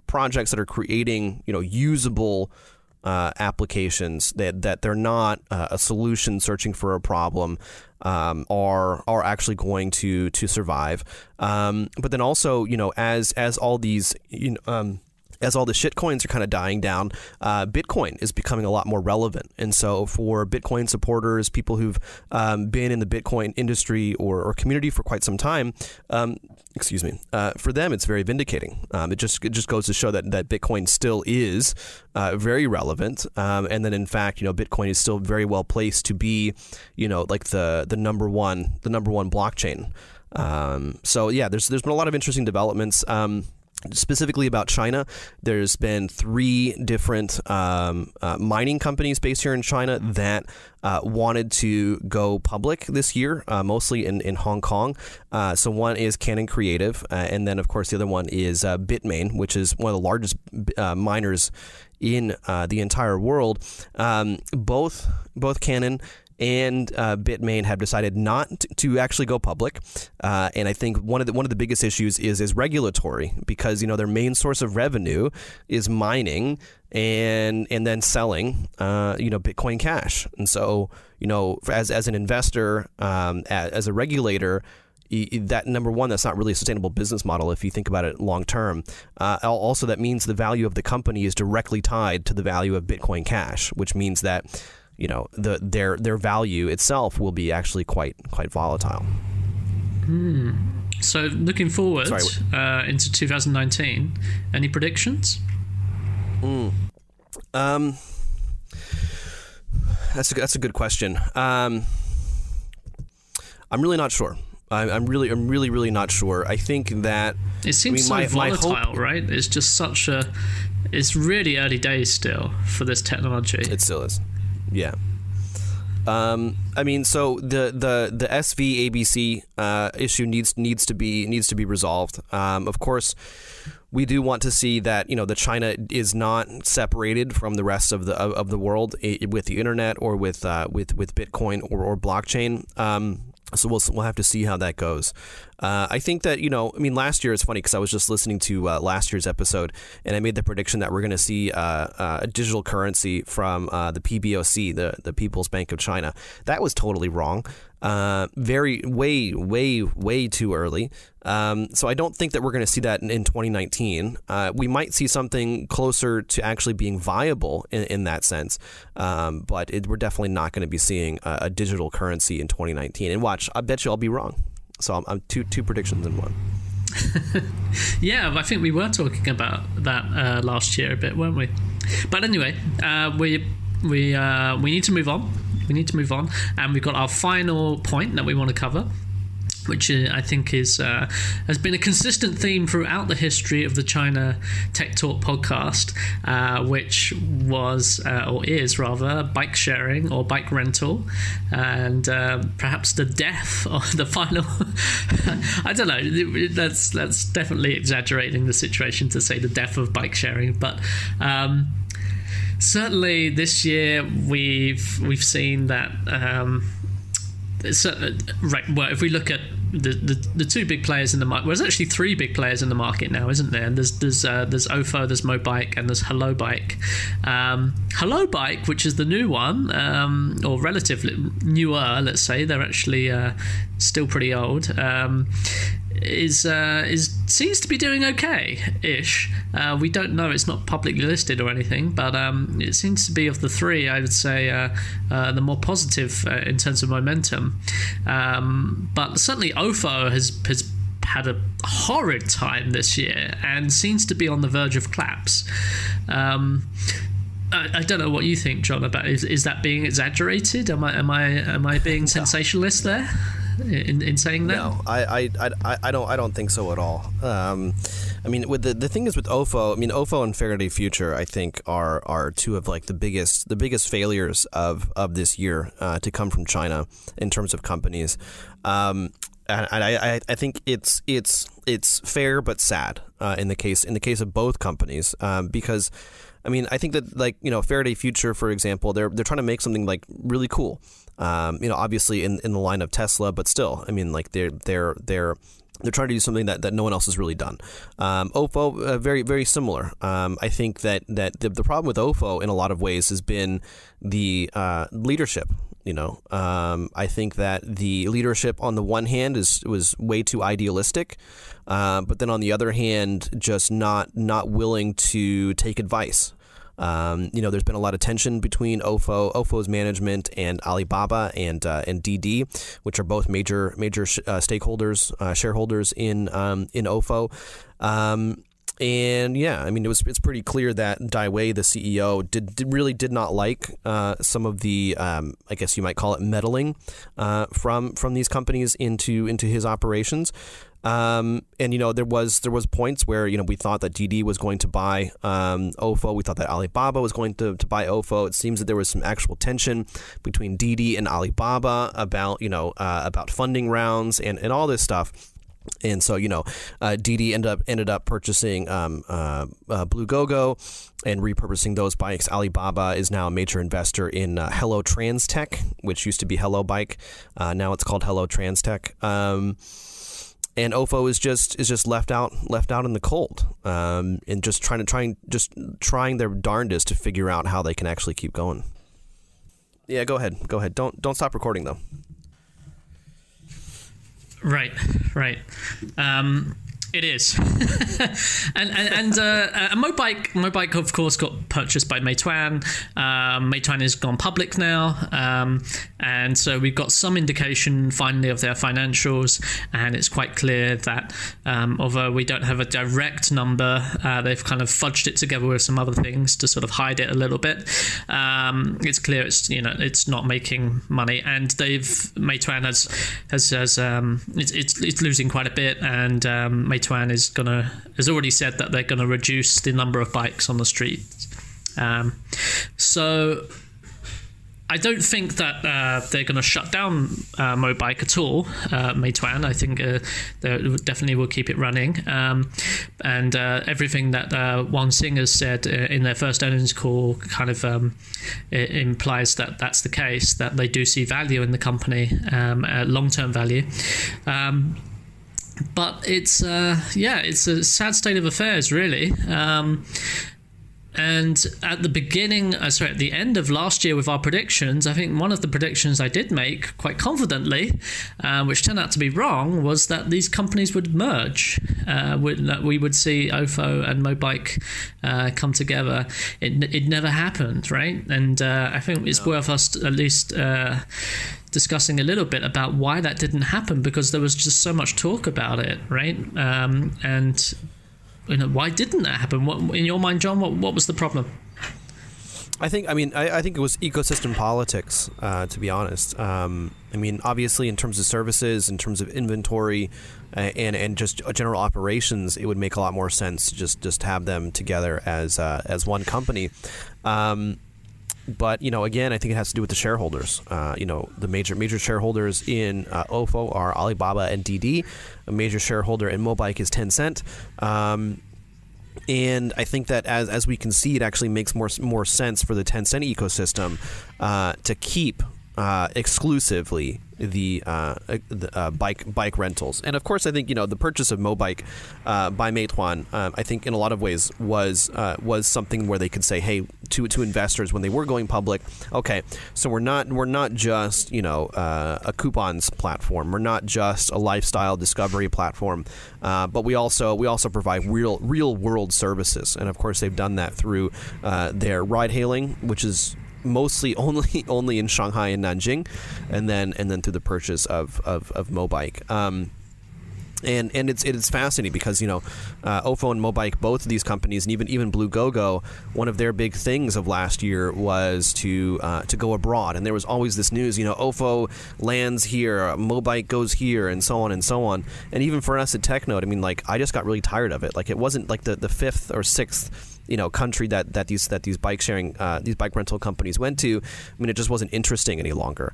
projects that are creating, usable applications that they're not a solution searching for a problem are actually going to survive. But then also, as all these as all the shit coins are kind of dying down, Bitcoin is becoming a lot more relevant. And so for Bitcoin supporters, people who've been in the Bitcoin industry or community for quite some time, for them, it's very vindicating. It just goes to show that Bitcoin still is very relevant. And then in fact, Bitcoin is still very well placed to be, like the number one blockchain. So yeah, there's been a lot of interesting developments. Specifically about China, there's been 3 different mining companies based here in China that wanted to go public this year, mostly in Hong Kong. So one is Canon Creative, and then of course the other one is Bitmain, which is one of the largest miners in the entire world. Both Canon and Bitmain have decided not to actually go public, and I think one of the biggest issues is regulatory, because their main source of revenue is mining and then selling Bitcoin Cash, and so as an investor, as a regulator, that number one, that's not really a sustainable business model if you think about it long term. Also, that means the value of the company is directly tied to the value of Bitcoin Cash, which means that their value itself will be actually quite volatile. So looking forward into 2019, any predictions? That's a good question. I'm really not sure. I'm really not sure. I think that it seems volatile, right? It's just it's really early days still for this technology. It still is. Yeah. So the SVABC issue needs to be resolved. Of course, we do want to see that that China is not separated from the rest of the world with the internet or with Bitcoin or blockchain. So we'll have to see how that goes. I think that, last year, it's funny because I was just listening to last year's episode, and I made the prediction that we're going to see a digital currency from the PBOC, the People's Bank of China. That was totally wrong. Way too early. So I don't think that we're going to see that in 2019. We might see something closer to actually being viable in that sense. But we're definitely not going to be seeing a digital currency in 2019. And watch, I bet you I'll be wrong. So I'm two predictions in one. Yeah, I think we were talking about that last year a bit, weren't we? But anyway, we need to move on. And we've got our final point that we want to cover, which I think has been a consistent theme throughout the history of the China Tech Talk podcast, which was or is rather bike sharing or bike rental, and perhaps the death of the final. I don't know. That's definitely exaggerating the situation to say the death of bike sharing, but. Certainly, this year we've seen that. Well, if we look at the 2 big players in the market, well, there's actually 3 big players in the market now, isn't there? And there's Ofo, there's Mobike, and there's Hello Bike. Hello Bike, which is the new one, or relatively newer, let's say, they're actually still pretty old. Seems to be doing okay-ish. We don't know; it's not publicly listed or anything, but it seems to be of the 3. I would say the more positive in terms of momentum. But certainly, Ofo has had a horrid time this year and seems to be on the verge of collapse. I don't know what you think, John. About is that being exaggerated? Am I being sensationalist there? In saying that? No, I don't think so at all. With the thing is with Ofo, Ofo and Faraday Future, I think are 2 of like the biggest failures of this year to come from China in terms of companies. And I think it's fair but sad in the case of both companies, because I mean, I think that like Faraday Future, for example, they're trying to make something like really cool. Obviously in the line of Tesla, but still, I mean, like they're trying to do something that no one else has really done. OFO, very, very similar. I think that the problem with OFO in a lot of ways has been the leadership. I think that the leadership on the one hand was way too idealistic, but then on the other hand, just not willing to take advice. There's been a lot of tension between OFO's management and Alibaba and Didi, which are both major stakeholders, shareholders in OFO. And yeah, I mean, it's pretty clear that Dai Wei, the CEO, did not like some of the I guess you might call it meddling from these companies into his operations. And there was points where we thought that Didi was going to buy OFO. We thought that Alibaba was going to buy OFO. It seems that there was some actual tension between Didi and Alibaba about funding rounds and all this stuff. And so, Didi ended up purchasing Blue Gogo and repurposing those bikes. Alibaba is now a major investor in Hello Trans Tech, which used to be Hello Bike. Now it's called Hello Trans Tech. And OFO is just left out in the cold, and just trying their darndest to figure out how they can actually keep going. Yeah, go ahead. Don't stop recording though. Right. It is. and Mobike, of course, got purchased by Meituan. Meituan has gone public now. And so we've got some indication finally of their financials. And it's quite clear that although we don't have a direct number, they've kind of fudged it together with some other things to sort of hide it a little bit. It's clear it's not making money. And Meituan it's losing quite a bit. And Meituan has already said that they're going to reduce the number of bikes on the streets. So I don't think that they're going to shut down Mobike at all, Meituan. I think they definitely will keep it running. And everything that Wang Xing has said in their first earnings call kind of it implies that that's the case, that they do see value in the company, long-term value. But it's a sad state of affairs, really. And at the end of last year with our predictions, I think one of the predictions I did make quite confidently, which turned out to be wrong, was that these companies would merge. That we would see OFO and Mobike come together. It never happened, right? And I think it's worth us at least discussing a little bit about why that didn't happen, because there was just so much talk about it, right? And why didn't that happen? What, in your mind, John, what was the problem? I think it was ecosystem politics, to be honest. Obviously, in terms of services, in terms of inventory, and just general operations, it would make a lot more sense to just have them together as one company. But again, I think it has to do with the shareholders. The major shareholders in OFO are Alibaba and Didi. A major shareholder in Mobike is Tencent. And I think that as we can see, it actually makes more sense for the Tencent ecosystem to keep exclusively the bike rentals. And of course, I think the purchase of Mobike by Meituan, I think in a lot of ways was something where they could say, hey, to investors when they were going public, okay, so we're not just a coupons platform, we're not just a lifestyle discovery platform, but we also provide real world services. And of course, they've done that through their ride hailing, which is mostly only in Shanghai and Nanjing, and then through the purchase of Mobike. And it's fascinating because OFO and Mobike, both of these companies, and even Blue Gogo, one of their big things of last year was to go abroad, and there was always this news, OFO lands here, Mobike goes here, and so on and so on. And even for us at TechNote, I just got really tired of it. It wasn't like the fifth or sixth country that these bike sharing, these bike rental companies went to. It just wasn't interesting any longer.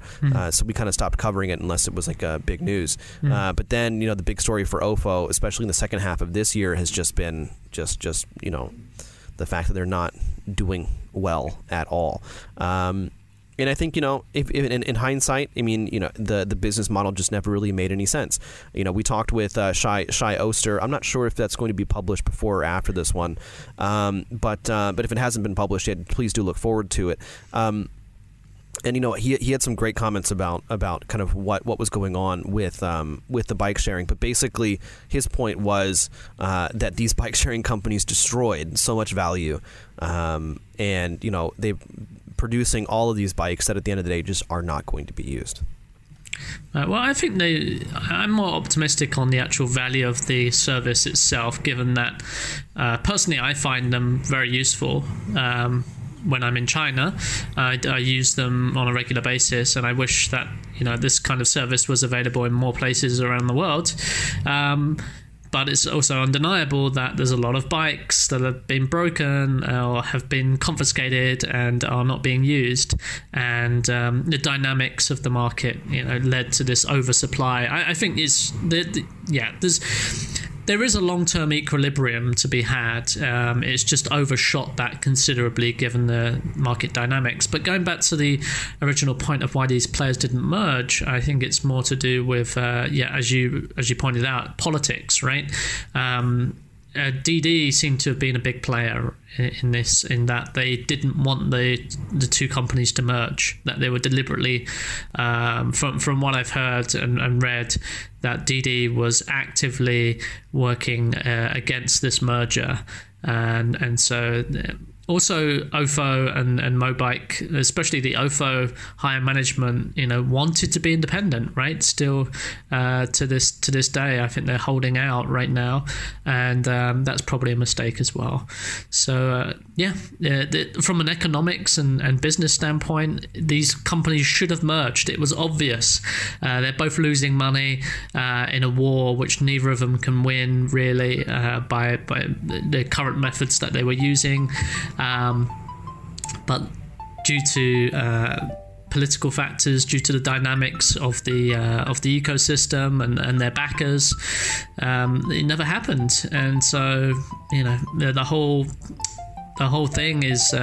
So we kind of stopped covering it unless it was big news. But then the big story for OFO, especially in the second half of this year, has just been the fact that they're not doing well at all. And I think, if in hindsight, I mean, the business model just never really made any sense. We talked with Shai Oster. I'm not sure if that's going to be published before or after this one, but if it hasn't been published yet, please do look forward to it. And he had some great comments about kind of what was going on with the bike sharing. But basically, his point was that these bike sharing companies destroyed so much value, and they producing all of these bikes that at the end of the day just are not going to be used. Well, I think I'm more optimistic on the actual value of the service itself, given that personally I find them very useful. When I'm in China, I use them on a regular basis, and I wish that this kind of service was available in more places around the world. But it's also undeniable that there's a lot of bikes that have been broken or have been confiscated and are not being used. And the dynamics of the market, led to this oversupply. I think there is a long-term equilibrium to be had. It's just overshot that considerably given the market dynamics. But going back to the original point of why these players didn't merge, I think it's more to do with, as you pointed out, politics, right? DD seemed to have been a big player in that they didn't want the two companies to merge, that they were deliberately, from what I've heard and read, that DD was actively working against this merger, and so also OFO and Mobike, especially the OFO higher management, wanted to be independent, right? Still, to this day, I think they're holding out right now, and that's probably a mistake as well. So from an economics and business standpoint, these companies should have merged. It was obvious. They're both losing money in a war which neither of them can win really by the current methods that they were using. But due to political factors, due to the dynamics of the ecosystem and their backers, it never happened. And so the whole thing is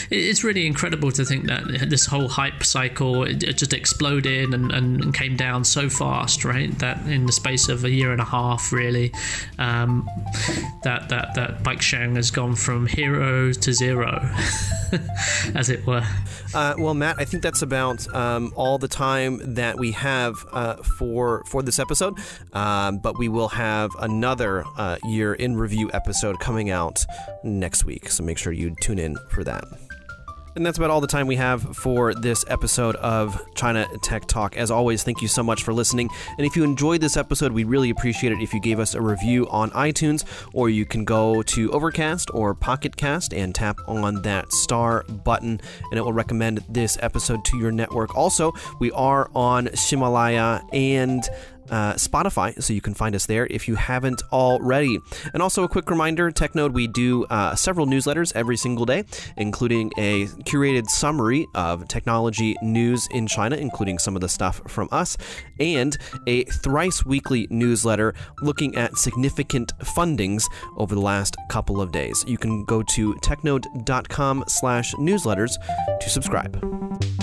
it's really incredible to think that this whole hype cycle it just exploded and came down so fast, right? That in the space of a year and a half, really, that bike sharing has gone from hero to zero, as it were. Well, Matt, I think that's about all the time that we have for this episode. But we will have another year in review episode coming out next week, so make sure you tune in for that. And that's about all the time we have for this episode of China Tech Talk. As always, thank you so much for listening. And if you enjoyed this episode, we'd really appreciate it if you gave us a review on iTunes, or you can go to Overcast or Pocket Cast and tap on that star button, and it will recommend this episode to your network. Also, we are on Himalaya and Spotify, so you can find us there if you haven't already. And also a quick reminder, TechNode, we do several newsletters every single day, including a curated summary of technology news in China, including some of the stuff from us, and a thrice weekly newsletter looking at significant fundings over the last couple of days. You can go to technode.com/newsletters to subscribe.